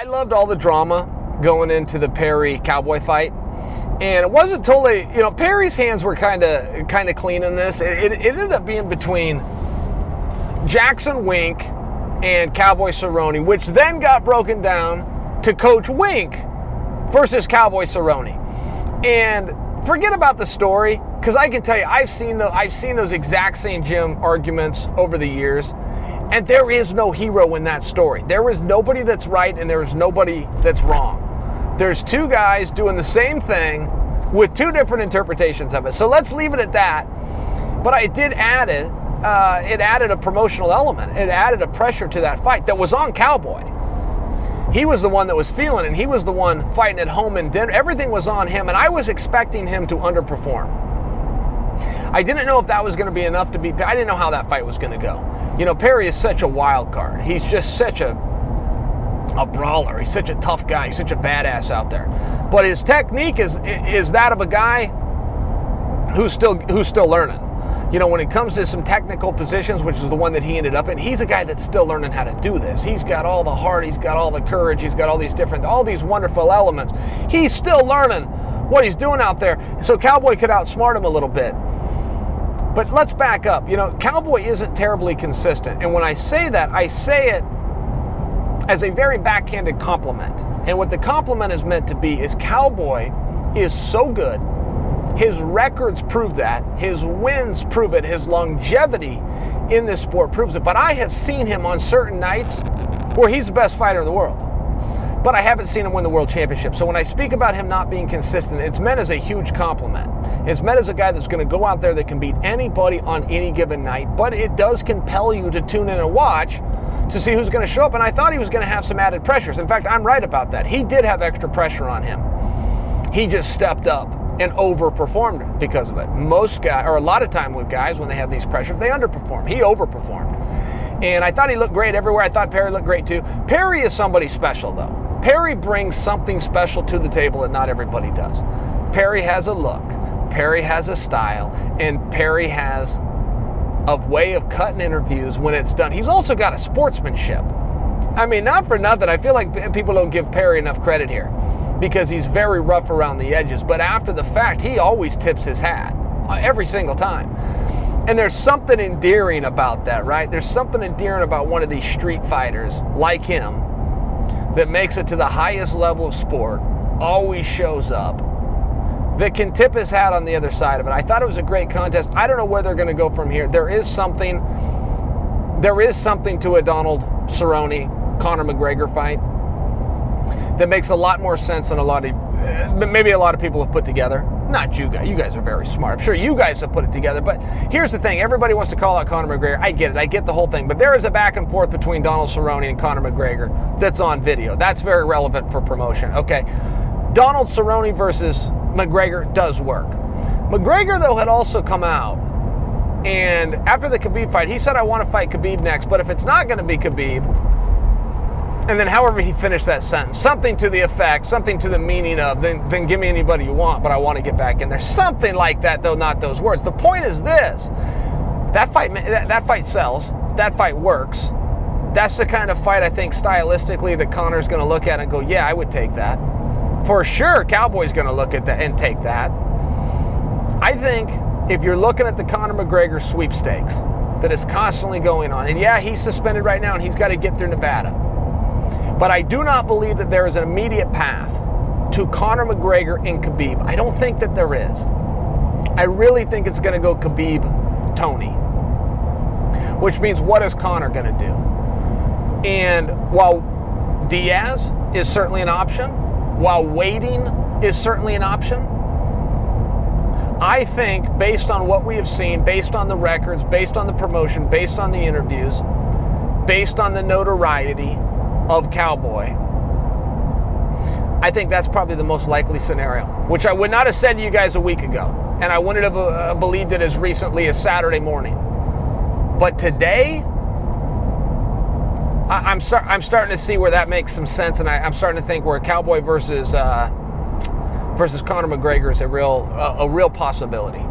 I loved all the drama going into the Perry-Cowboy fight. And it wasn't totally, Perry's hands were kind of clean in this. It ended up being between Jackson Wink and Cowboy Cerrone, which then got broken down to Coach Wink versus Cowboy Cerrone. And forget about the story, because I can tell you, I've seen those exact same gym arguments over the years, and there is no hero in that story. There is nobody that's right, and there is nobody that's wrong. There's two guys doing the same thing with two different interpretations of it. So let's leave it at that. But I did add it. It added a promotional element. It added a pressure to that fight that was on Cowboy. He was the one that was feeling it, and he was the one fighting at home in Denver. Everything was on him, and I was expecting him to underperform. I didn't know if that was going to be enough to beat. I didn't know how that fight was going to go. Perry is such a wild card. He's just such a brawler. He's such a tough guy. He's such a badass out there. But his technique is that of a guy who's still learning. When it comes to some technical positions, which is the one that he ended up in, he's a guy that's still learning how to do this. He's got all the heart. He's got all the courage. He's got all these wonderful elements. He's still learning what he's doing out there. So Cowboy could outsmart him a little bit. But let's back up. Cowboy isn't terribly consistent. And when I say that, I say it as a very backhanded compliment. And what the compliment is meant to be is Cowboy is so good. His records prove that. His wins prove it. His longevity in this sport proves it. But I have seen him on certain nights where he's the best fighter in the world. But I haven't seen him win the world championship. So when I speak about him not being consistent, it's meant as a huge compliment. It's meant as a guy that's going to go out there that can beat anybody on any given night. But it does compel you to tune in and watch to see who's going to show up. And I thought he was going to have some added pressures. In fact, I'm right about that. He did have extra pressure on him. He just stepped up and overperformed because of it. Most guys, or a lot of time with guys, when they have these pressures, they underperform. He overperformed. And I thought he looked great everywhere. I thought Perry looked great too. Perry is somebody special though. Perry brings something special to the table that not everybody does. Perry has a look. Perry has a style. And Perry has a way of cutting interviews when it's done. He's also got a sportsmanship. I mean, not for nothing. I feel like people don't give Perry enough credit here, because he's very rough around the edges. But after the fact, he always tips his hat every single time. And there's something endearing about that, right? There's something endearing about one of these street fighters like him that makes it to the highest level of sport, always shows up, that can tip his hat on the other side of it. I thought it was a great contest. I don't know where they're going to go from here. There is something to a Donald Cerrone, Conor McGregor fight that makes a lot more sense than maybe a lot of people have put together. Not you guys. You guys are very smart. I'm sure you guys have put it together. But here's the thing. Everybody wants to call out Conor McGregor. I get it. I get the whole thing. But there is a back and forth between Donald Cerrone and Conor McGregor that's on video. That's very relevant for promotion. Okay. Donald Cerrone versus McGregor does work. McGregor, though, had also come out, and after the Khabib fight, he said, I want to fight Khabib next, but if it's not going to be Khabib, and then however he finished that sentence, something to the effect, something to the meaning of, then give me anybody you want, but I want to get back in there. Something like that, though, not those words. The point is this. That fight sells. That fight works. That's the kind of fight, I think, stylistically, that Conor's going to look at and go, yeah, I would take that. For sure, Cowboy's going to look at that and take that. I think if you're looking at the Conor McGregor sweepstakes that is constantly going on, and yeah, he's suspended right now and he's got to get through Nevada, but I do not believe that there is an immediate path to Conor McGregor and Khabib. I don't think that there is. I really think it's going to go Khabib-Tony, which means what is Conor going to do? And while Diaz is certainly an option, while waiting is certainly an option, I think based on what we have seen, based on the records, based on the promotion, based on the interviews, based on the notoriety of Cowboy, I think that's probably the most likely scenario, which I would not have said to you guys a week ago, and I wouldn't have believed it as recently as Saturday morning. But today, I'm starting to see where that makes some sense, and I'm starting to think where Cowboy versus Conor McGregor is a real possibility.